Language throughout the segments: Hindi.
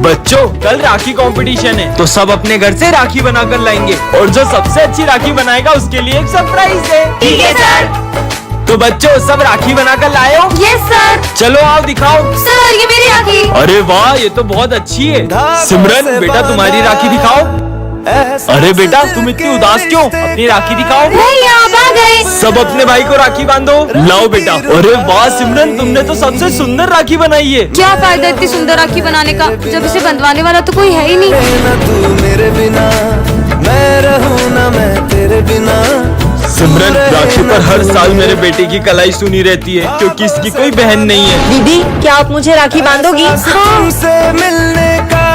बच्चों कल राखी कंपटीशन है, तो सब अपने घर से राखी बनाकर लाएंगे और जो सबसे अच्छी राखी बनाएगा उसके लिए एक सरप्राइज है। ठीक है सर। तो बच्चों सब राखी बनाकर लाए हो? Yes sir. चलो आओ दिखाओ। सर ये मेरी राखी। अरे वाह ये तो बहुत अच्छी है। सिमरन बेटा तुम्हारी राखी दिखाओ। अरे बेटा तुम इतनी उदास क्यों? अपनी राखी दिखाओ। भैया आप आ गए। सब अपने भाई को राखी बांधो। लाओ बेटा। अरे वाह सिमरन तुमने तो सबसे सुंदर राखी बनाई है। क्या फायदा इतनी सुंदर राखी बनाने का जब इसे बंधवाने वाला तो कोई है ही नहीं। तू मेरे बिना मैं रहूं ना मैं तेरे बिना। सिमरन राखी पर हर साल मेरे बेटे की कलाई सुनी रहती है क्योंकि इसकी कोई बहन नहीं है। दीदी क्या आप मुझे राखी बांधोगी? तुमसे मिलने का।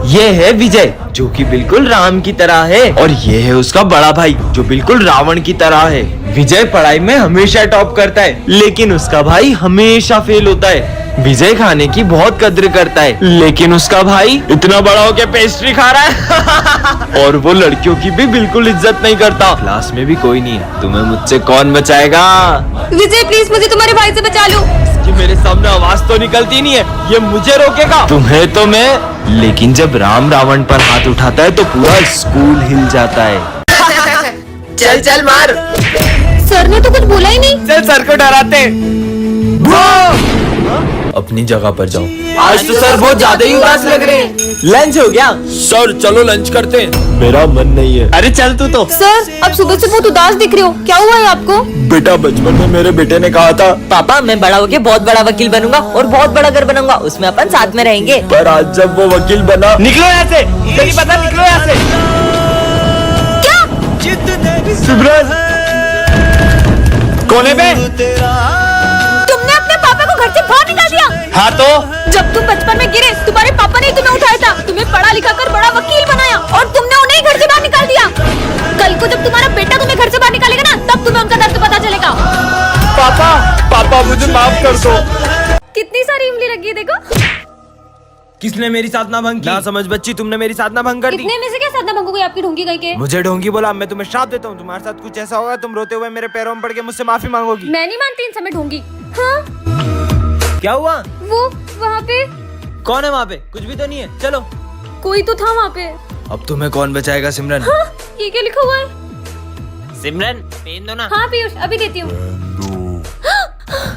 ये है विजय जो कि बिल्कुल राम की तरह है और ये है उसका बड़ा भाई जो बिल्कुल रावण की तरह है। विजय पढ़ाई में हमेशा टॉप करता है लेकिन उसका भाई हमेशा फेल होता है। विजय खाने की बहुत कद्र करता है लेकिन उसका भाई इतना बड़ा होके पेस्ट्री खा रहा है और वो लड़कियों की भी बिल्कुल इज्जत नहीं करता। क्लास में भी कोई नहीं है, तुम्हें मुझसे कौन बचाएगा? विजय प्लीज मुझे तुम्हारे भाई से बचा लो। कि मेरे सामने आवाज तो निकलती नहीं है, ये मुझे रोकेगा? तुम्हें तो मैं, लेकिन जब राम रावण पर हाथ उठाता है तो पूरा स्कूल हिल जाता है। चल चल मार। सर ने तो कुछ बोला ही नहीं। चल सर को डराते। अपनी जगह पर जाओ। आज तो सर बहुत ज्यादा ही उदास लग रहे हैं। लंच हो गया? सर चलो लंच करते हैं। मेरा मन नहीं है। अरे चल तू तो। सर अब सुबह से बहुत उदास दिख रहे हो, क्या हुआ है आपको? बेटा बचपन में मेरे बेटे ने कहा था पापा मैं बड़ा होके बहुत बड़ा वकील बनूंगा और बहुत बड़ा घर बनाऊंगा, उसमें अपन साथ में रहेंगे। पर आज जब वो वकील बना। निकलो यहाँ से, नहीं पता निकलो यहाँ से। सिमरन कोने पे? तुमने अपने पापा को घर से बाहर निकाल दिया। हाँ तो जब तुम बचपन में गिरे तुम्हारे पापा ने तुम्हें उठाया था, तुम्हें पढ़ा लिखा कर बड़ा वकील बनाया और तुमने उन्हें घर से बाहर निकाल दिया। कल को जब तुम्हारा बेटा तुम्हें घर से बाहर निकालेगा ना तब तुम्हें उनका दर्द पता चलेगा। पापा पापा मुझे माफ कर दो। कितनी सारी इमली लगी है देखो। किसने मेरी साधना भंग की? ना समझ बच्ची, तुमने मेरी साधना भंग कर दी। इतने में से क्या साधना भंग हो गई आपकी ढोंगी गई के? मुझे ढोंगी बोला, मैं तुम्हें श्राप देता हूँ। तुम्हारे साथ कुछ ऐसा होगा तुम रोते हुए मेरे पैरों में पड़ के मुझसे माफी मांगोगी। मैं नहीं मानती इन समय ढोंगी। हाँ क्या हुआ? वो वहाँ पे कौन है वहाँ पे? कुछ भी तो नहीं है, चलो। कोई तो था वहाँ पे। अब तुम्हें कौन बचाएगा सिमरन? हाँ, ये क्या लिखा हुआ है? सिमरन पेन दो ना। हाँ पीयूष अभी देती हूँ।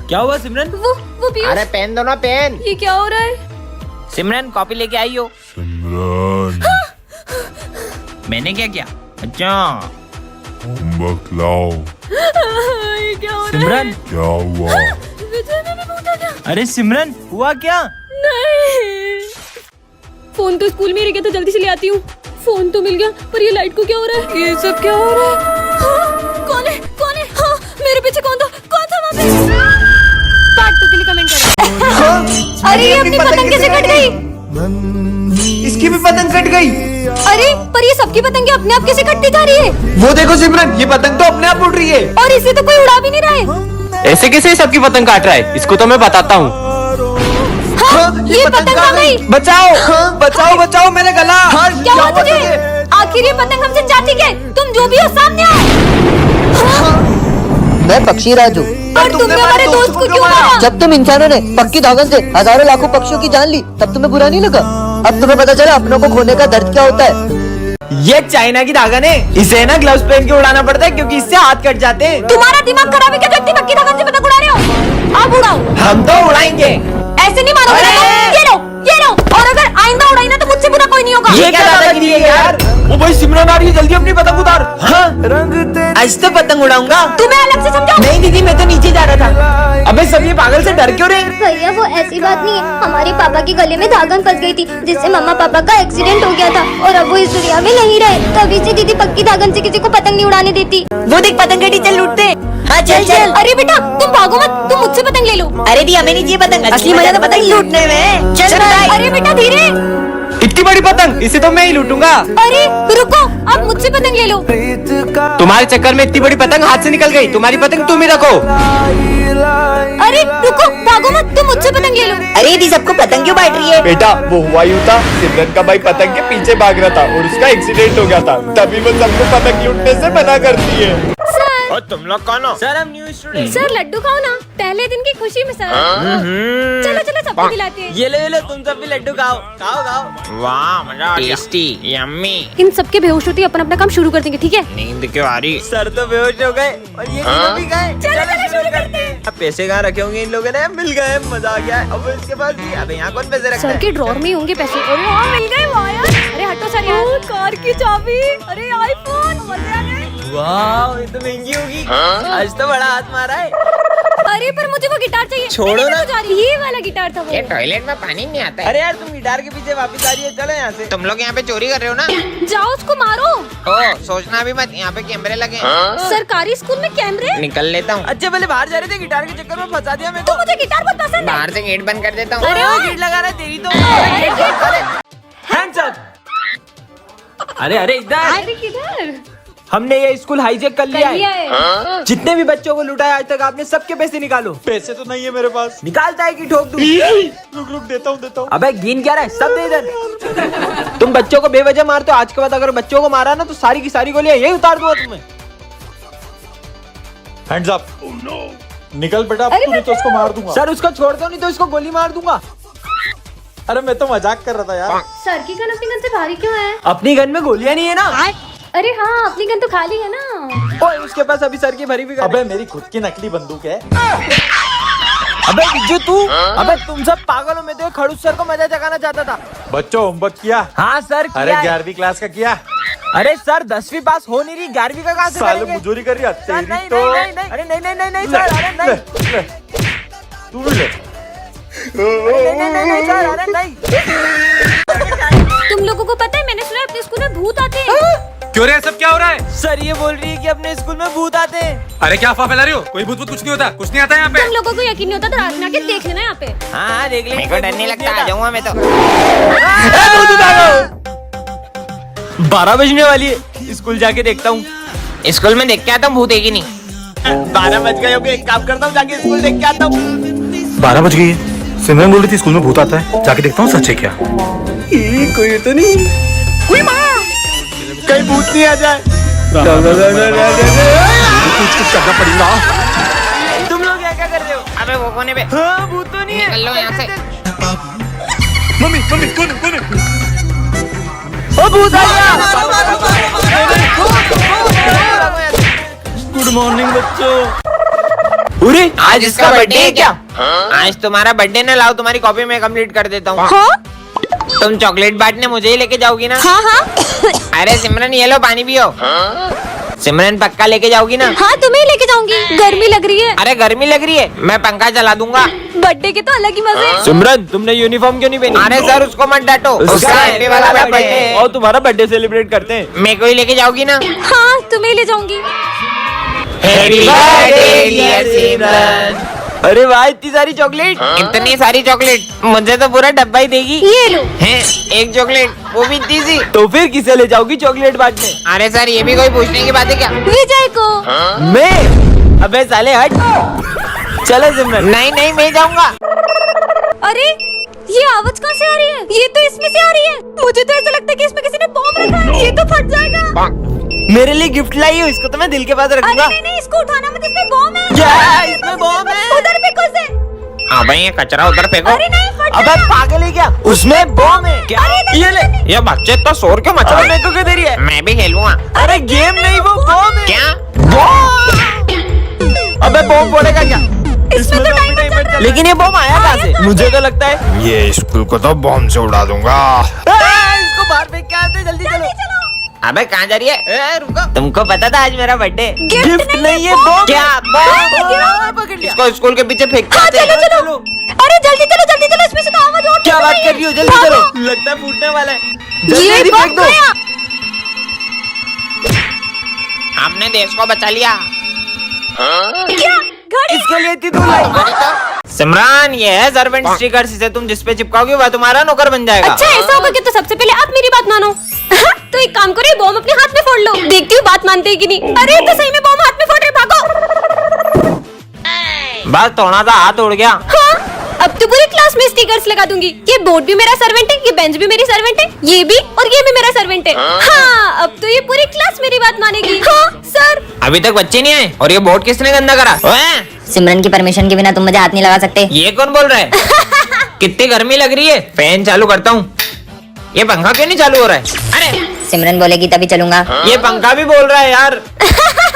क्या हुआ सिमरन? वो पीयूष। अरे पेन दो ना पेन। ये क्या हो रहा है? सिमरन कॉपी लेके आई हो? मैंने क्या किया? अच्छा होमवर्क लाओ। ये क्या हो रहा है? सिमरन क्या हुआ? विजय ने भी पूछा क्या? अरे सिमरन हुआ क्या? नहीं फोन तो स्कूल में ही रह गया था, जल्दी से ले आती हूँ। फोन तो मिल गया पर ये लाइट को क्या हो रहा है? ये सब क्या हो रहा है? हाँ, कौन है? कौन है? हाँ, मेरे पीछे कौन था? कौन था वहाँ पे? पार्ट 2 के लिए कमेंट करो। अरे ये अपनी पतंग कैसे कट गई? इसकी भी पतंग कट गई। अरे पर ये सबकी पतंगे अपने आप कैसे कटती जा रही है? वो देखो सिमरन ये पतंग तो अपने आप उड़ रही है। और इसे तो कोई उड़ा भी नहीं रहा है। ऐसे कैसे सबकी पतंग काट रहा है? इसको तो मैं बताता हूँ। हाँ, ये पतंग आ गई। बचाओ बचाओ बचाओ मेरा गला। क्या हुआ तुझे? आखिर ये पतंग हमसे चाहती क्या है? तुम जो भी हो सामने आओ। मैं पक्षी राजू। पर तुमने हमारे दोस्त को क्यों मारा? जब तुम इंसानों ने पक्की धागन से हजारों लाखों पक्षियों की जान ली तब तुम्हें बुरा नहीं लगा? अब तुम्हें पता चला अपनों को खोने का दर्द क्या होता है। ये चाइना की धागन है, इसे ना ग्लव्स पहन के उड़ाना पड़ता है क्योंकि इससे हाथ कट जाते हैं। तुम्हारा दिमाग खराब है क्या? जो इतनी पक्की धागन से पतंग उड़ा रहे हो? आप उड़ाओ। हम तो उड़ाएंगे। ऐसे नहीं मारोगे ना? ये लो और अगर आइंदा उड़ाई ना तो मुझसे बुरा कोई नहीं होगा। ये क्या दादागिरी है यार? ओ भाई सिमरन आ रही है, जल्दी अपनी पतंग उतार। हाँ आज तो पतंग उड़ाऊंगा। तुम्हें अलग से समझाओ। नहीं दीदी मैं तो नीचे जा रहा था। अबे सब ये पागल से डर क्यों रहे? भैया वो ऐसी बात नहीं है, हमारे पापा के गले में धागन फंस गई थी जिससे मम्मा पापा का एक्सीडेंट हो गया था और अब वो इस दुनिया में नहीं रहे। तभी से दीदी पक्की धागन से किसी को पतंग नहीं उड़ाने देती। वो देख पतंग टीचर लूटते। हाँ चल चल। अरे बेटा तुम भागो मत, तुम मुझसे पतंग ले लो। अरे दी हमें नहीं चाहिए पतंग, असली मजा तो पतंग लूटने में। चल अरे बेटा धीरे। इतनी बड़ी पतंग, इसे तो मैं ही लूटूंगा। अरे रुको, आप मुझसे पतंग ले लो। तुम्हारे चक्कर में इतनी बड़ी पतंग हाथ से निकल गई। तुम्हारी पतंग तुम ही रखो। अरे रुको, भागो मत, तुम मुझसे पतंग ले लो। अरे दी सबको पतंग क्यों बांट रही है? बेटा वो हुआ यूं था, सिमरन का भाई पतंग के पीछे भाग रहा था और उसका एक्सीडेंट हो गया था, तभी वो सबको पतंग लूटने से मना करती है। सर और तुम लोग कौन हो? सर हम न्यू स्टूडेंट। सर लड्डू खाओ ना, पहले दिन की खुशी में सर। चलो चलो सबको खिलाते हैं। ये लो तुम सब भी लड्डू खाओ खाओ खाओ। वाह मजा आ गया। Tasty yummy. इन सबके बेहोश होते ही अपन अपना काम शुरू कर देंगे, ठीक है? नींद क्यों आ रही? सर तो बेहोश हो गए और ये तीनों भी गए। चलो शुरू करते हैं। अब पैसे कहाँ रखे होंगे इन लोगों ने? मिल गए, मजा आ गया। अब इसके पास भी अबे यहाँ कौन पैसे रखता सर है? के ड्रॉर में ही होंगे पैसे। अरे हाँ मिल गए, वाह यार। अरे हटो सर यार। कार की चाबी, अरे आईफोन, मजे आ गए। वाह ये तो महंगी होगी। आज तो बड़ा हाथ मारा है। अरे पर मुझे वो गिटार चाहिए। छोड़ो मैंने ना। तो जा रही, ये वाला गिटार था वो। ये टॉयलेट में पानी नहीं आता है। अरे यार तुम गिटार के पीछे वापस आ रही है, चलो यहाँ से। तुम लोग यहाँ पे चोरी कर रहे हो ना? जाओ उसको मारो। ओ सोचना भी मत, यहाँ पे कैमरे लगे हैं। सरकारी स्कूल में कैमरे? निकल लेता हूँ। अच्छे पहले बाहर जा रहे थे, गिटार के चक्कर में फंसा दिया मेरे तो को। मुझे गिटार बहुत पसंद है। बाहर से गेट बंद कर देता हूँ। अरे वो गेट लगा रहा है तेरी तो। Hands up. अरे अरे इधर। अरे किधर? हमने ये स्कूल हाईजैक कर लिया लिया है। है। जितने भी बच्चों को लुटाया आज तक आपने, सबके पैसे निकालो। पैसे तो नहीं है मेरे पास। निकालता है कि ठोक दूं? रुक देता हूँ। अबे गिन क्या रहा है? सब दे इधर। तुम बच्चों को बेवजह मारते हो, आज के बाद अगर बच्चों को मारा ना तो सारी की सारी गोलियां यही उतार दूंगा तुम्हें। Hands up. निकल बेटा, अब तूने तो उसको मार दूंगा। सर उसको छोड़ दो नहीं तो इसको गोली मार दूंगा। अरे मैं तो मजाक कर रहा था यार। सर की गन अपनी गन से भारी क्यों है? अपनी गन में गोलियां नहीं है ना। अरे हाँ अपनी गन तो खाली है ना। ओए उसके पास अभी सर की भरी भी गन है। अबे मेरी खुद की नकली बंदूक है। अबे बिज्जू तू, अबे तुम सब पागलों में तो खड़ूस सर को मजा जगाना चाहता था। बच्चों होमवर्क किया? हाँ सर किया अरे है। 11वीं क्लास का किया? अरे सर 10वीं पास हो नहीं रही, 11वीं का कहाँ से सालों करेंगे? मजूरी कर रही है सर, तेरी नहीं, तो। नहीं, नहीं, अरे नहीं सर, अरे नहीं। ले, तू भी ले। नहीं सर, अरे नहीं। तुम लोगों को पता है मैंने सुना है अपने स्कूल में भूत आते हैं। क्यों रे सब क्या हो रहा है? सर ये बोल रही है कि अपने स्कूल में भूत आते हैं। अरे क्या अफवाह फैला रही हो? कोई भूत कुछ नहीं होता, कुछ नहीं आता यहाँ पे। तुम लोगों को यकीन नहीं होता तो रात में आके देख लेना यहाँ पे। हाँ देख लेंगे। मेरे को डर नहीं लगता, आ जाऊंगा मैं तो। 12 बजने वाली है, स्कूल जाके देखता हूँ। स्कूल में देख के आता हूँ, भूत है कि नहीं। 12 बज गए होंगे, एक काम करता हूँ जाके स्कूल देख के आता हूँ। 12 बज गई है। सिमरन बोल रही थी स्कूल में भूत आता है, जाके देखता हूँ सच है क्या। कोई तो नहीं, कहीं भूत नहीं आ जाए। कुछ करना पड़ेगा। तुम लोग क्या कर रहे हो? अबे वो कोने पे? हाँ भूत तो नहीं है। निकल लो यहाँ से। मम्मी कौन ओ भूत आ गया। गुड मॉर्निंग बच्चों। अरे आज इसका बर्थडे है क्या? आज तुम्हारा बर्थडे ना, लाओ तुम्हारी कॉपी में कंप्लीट कर देता हूँ। हाँ तुम चॉकलेट बांटने मुझे ही लेके जाओगी ना? हाँ हाँ अरे सिमरन ये लो पानी पियो। सिमरन पक्का लेके जाओगी ना? हाँ तुम्हें लेके जाऊंगी। गर्मी लग रही है। अरे गर्मी लग रही है, मैं पंखा चला दूंगा। बर्थडे के तो अलग ही मजे हैं। सिमरन तुमने यूनिफॉर्म क्यों नहीं पहनी? अरे सर उसको मत डांटो, उसका हैप्पी वाला बर्थडे है। और तुम्हारा बर्थडे सेलिब्रेट करते हैं। मेरे को ही लेके जाओगी ना? हाँ तुम्हें ले जाऊंगी। हैप्पी बर्थडे डियर सिमरन। अरे वाह इतनी सारी चॉकलेट। इतनी सारी चॉकलेट, मुझे तो पूरा डब्बा ही देगी। ये लो। हैं एक चॉकलेट, वो भी इतनी सी। तो फिर किसे ले जाओगी चॉकलेट बांटने? अरे सर ये भी कोई पूछने की बात है क्या? विजय को। मैं? अबे साले हट। चलो सिमरन। नहीं नहीं मैं जाऊंगा। अरे ये आवाज कहाँ से आ रही है? ये तो इसमें से आ रही है। मुझे तो ऐसा लगता है कि इसमें किसी ने बॉम्ब रखा है। ये तो फट जाएगा। मेरे लिए गिफ्ट लाई हो, इसको तो मैं दिल के पास अरे रखूंगा। नहीं इसको उठाना मत, इसमें बॉम्ब है। क्या इसमें बॉम्ब है? उधर फेंको उसे। हाँ भाई ये कचरा उधर फेंको। अरे नहीं फट अबे पागल है क्या? उसमें बॉम्ब है क्या? ये ले। ये बच्चे तो शोर क्यों मचा रहे हैं? मेरे को क्यों दे रही है? मैं भी खेलूंगा। अरे गेम नहीं वो बॉम्ब है। क्या? अबे बॉम्ब फोड़ेगा क्या? इसमें तो टाइमर चल रहा है। लेकिन ये बॉम्ब आया कहाँ से? मुझे तो लगता है ये स्कूल को तो बॉम्ब से उड़ा दूंगा। इसको बाहर फेंक के आते, जल्दी चलो। अबे कहाँ जा रही है? रुको। तुमको पता था आज मेरा बर्थडे? गिफ्ट नहीं है बॉम्ब। क्या बॉम्ब? पकड़ लिया। इसको स्कूल के पीछे फेंक हाँ, के आते हैं। चलो। अरे जल्दी चलो इसमें से तो आवाज और क्या निकल बात रही कर रही हो? जल्दी भागो। चलो, लगता है फूटने वाला है। ये जल्दी फेंक बॉम्ब दो। गया। हमने देश को बचा लिया। क्या घड़ी? इसके लिए इतनी दूर लाई। सिमरान ये है सर्वेंट स्टिकर, इसे तुम जिस पे चिपकाओगे वह तुम्हारा नौकर बन जाएगा। अच्छा ऐसा होगा कि तो सबसे पहले आप मेरी बात मानो। तो एक काम करो, ये बॉम्ब अपने हाथ में फोड़ लो। देखती हूँ बात मानते हैं कि नहीं। अरे तो सही में बॉम्ब हाथ में फोड़ रहे, भागो। बस थोड़ा सा हाथ उड़ गया। हाँ अब अब तो पूरी क्लास में स्टिकर्स लगा दूंगी। ये बोर्ड भी मेरा सर्वेंट है, ये बेंच भी मेरी सर्वेंट है, ये भी और ये भी मेरा सर्वेंट है। हाँ, अब तो ये पूरी क्लास मेरी बात मानेगी। हाँ सर। अभी तक बच्चे नहीं आए और ये बोर्ड किसने गंदा करा? ओए, सिमरन की परमिशन के बिना तुम मुझे हाथ नहीं लगा सकते। ये कौन बोल रहा है? कितनी गर्मी लग रही है, फैन चालू करता हूँ। ये पंखा क्यों नहीं चालू हो रहा है? अरे सिमरन बोलेगी तभी चलूंगा। ये पंखा भी बोल रहा है यार।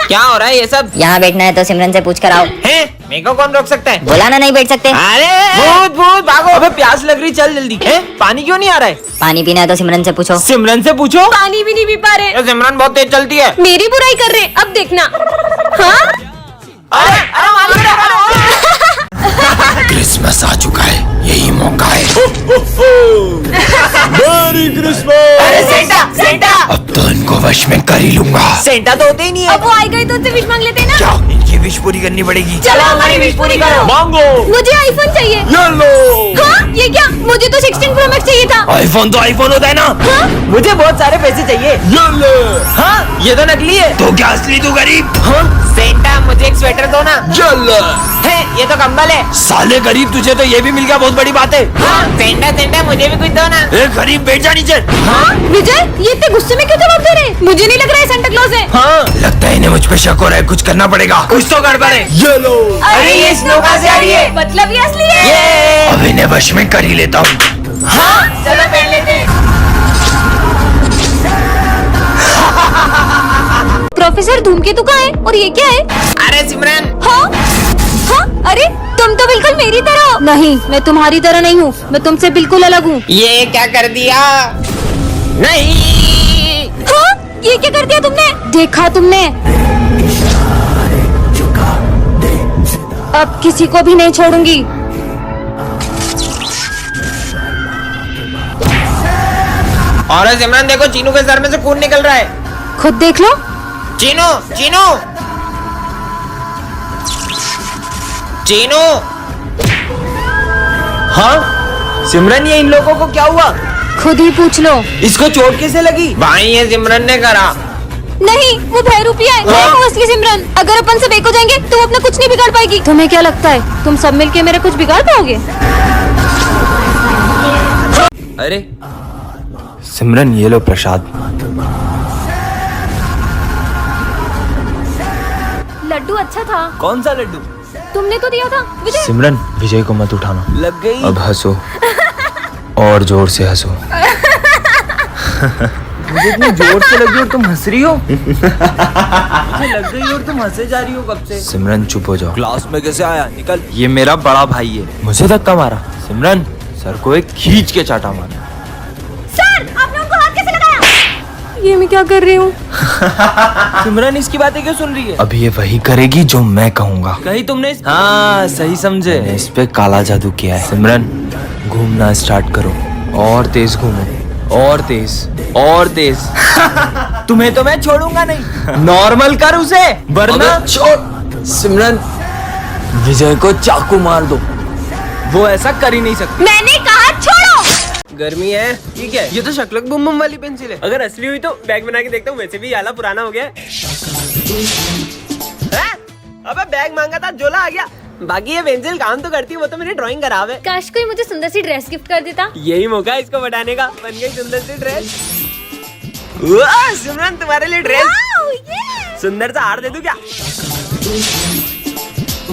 क्या हो रहा है ये सब? यहाँ बैठना है तो सिमरन से पूछ कर आओ। है, मेरे को कौन रोक सकता है? बोला ना नहीं बैठ सकते। अरे भूत भूत भागो। अबे प्यास लग रही, चल जल्दी। है, पानी क्यों नहीं आ रहा है? पानी पीना है तो सिमरन से पूछो। सिमरन से पूछो। पानी भी नहीं पी पा रहे। ये सिमरन बहुत तेज चलती है। मेरी बुराई कर रहे, अब देखना। हाँ अरे अरे मालूम है। क्रिसमस आ चुका है, यही मौका है। Merry Christmas. अरे सेंटा सेंटा। अब तो इनको वश में कर ही लूंगा। सेंटा तो होते ही नहीं है। अब वो आए गए तो उनसे विश मांग लेते हैं ना। क्या इनकी विश पूरी करनी पड़ेगी? चलो हमारी विश पूरी करो। मांगो। मुझे आईफोन चाहिए। ये लो। हाँ ये क्या? मुझे तो 16 प्रो मैक्स चाहिए था। आईफोन तो आईफोन होता है ना। हाँ? मुझे बहुत सारे पैसे चाहिए। ये लो। हाँ, ये तो नकली है। तो क्या असली तू गरीब? हाँ? सेंटा मुझे एक स्वेटर दो ना। ये लो। है, ये तो कंबल है। साले गरीब, तुझे तो ये भी मिल गया, बहुत बड़ी बात है। हाँ, सेंटा सेंटा मुझे भी कुछ दो ना। ए गरीब, बैठ जा नीचे। हाँ? विजय ये इतने गुस्से में क्यों जवाब दे रहे? मुझे नहीं लग रहा है सेंटा क्लॉज है। हाँ, लगता है इन्हें मुझ पे शक हो रहा है, कुछ करना पड़ेगा। कुछ तो गड़बड़ है। ये लो। अरे ये स्नो कहाँ से आ रही है? मतलब ये असली है। ये अब इन्हें वश में कर ही लेता हूँ। हाँ, चलो पहन लेते हैं। प्रोफेसर धूमकेतु का है और ये क्या है? अरे सिमरन। हाँ? हाँ? अरे तुम तो बिल्कुल मेरी तरह हो। नहीं, मैं तुम्हारी तरह नहीं हूँ, मैं तुमसे बिल्कुल अलग हूँ। ये क्या कर दिया? नहीं। हाँ? ये क्या कर दिया तुमने? देखा तुमने? अब किसी को भी नहीं छोड़ूंगी। और सिमरन देखो, चीनू के सर में से खून निकल रहा है। खुद देख लो। चीनू चीनू चीनू। हाँ सिमरन, ये इन लोगों को क्या हुआ? खुद ही पूछ लो। इसको चोट कैसे लगी? भाई ये सिमरन ने करा। नहीं, वो भयरूपी है। मैं हूँ असली सिमरन। अगर अपन से बेक हो जाएंगे तो वो अपना कुछ नहीं बिगाड़ पाएगी। तुम्हें क्या लगता है तुम सब मिलके मेरा कुछ बिगाड़ पाओगे? अरे सिमरन, ये लो प्रसाद। लड्डू अच्छा था। कौन सा लड्डू? तुमने तो दिया था विजय। सिमरन, विजय को मत उठाना। लग गई। अब हंसो और जोर से हंसो। मुझे इतनी जोर से लगी और तुम हंस रही हो। मुझे लग गई और तुम हंसे जा रही हो कब से। सिमरन चुप हो जाओ। क्लास में कैसे आया? निकल। ये मेरा बड़ा भाई है, मुझे धक्का मारा। सिमरन, सर को एक खींच के चाटा मारा। सर, आपने उनको हाथ कैसे लगाया? ये मैं क्या कर रही हूँ? सिमरन इसकी बातें क्यों सुन रही है? अभी ये वही करेगी जो मैं कहूँगा। कहीं तुमने हाँ सही समझे। मैंने इस पे काला जादू किया है। सिमरन, घूमना स्टार्ट करो और तेज घूमो, और तेज और तेज। तुम्हें तो मैं छोड़ूंगा नहीं। नॉर्मल कर उसे, वरना छोड़। सिमरन, विजय को चाकू मार दो, वो ऐसा कर ही नहीं सकती। मैंने कहा छोड़ो। गर्मी है। ठीक है, ये तो शक्लक बुम बुम वाली पेंसिल है। अगर असली हुई तो बैग बना के देखता हूँ। वैसे भी आला पुराना हो गया है। अबे बैग मांगा था, झोला आ गया। बाकी ये पेंसिल काम तो करती है, वो तो मेरी ड्राइंग खराब है। काश कोई मुझे सुंदर सी ड्रेस गिफ्ट कर देता। यही मौका है इसको बढ़ाने का। बन गई सुंदर सी ड्रेस। वाह सिमरन, तुम्हारे लिए ड्रेस। सुंदर सा हार दे दूं क्या?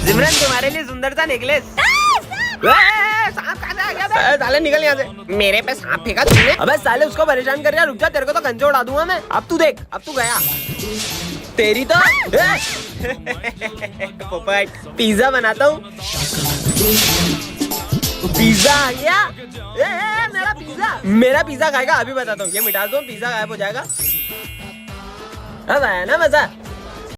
सिमरन, तुम्हारे लिए सुंदर सा नेकलेस। सांप कहाँ से आ गया बे? साले निकल यहाँ से। मेरे पे सांप फेंका तुमने? अबे साले, उसको परेशान कर रहा। रुक जा, तेरे को तो कंचे उड़ा दूंगा मैं। अब तू देख, अब तू गया। तेरी तो पोपट। पिज्जा बनाता हूँ। पिज्जा आ गया। मेरा पिज्जा खाएगा? अभी बताता हूँ। ये मिटा दो, पिज्जा गायब हो जाएगा। अब आया ना मजा।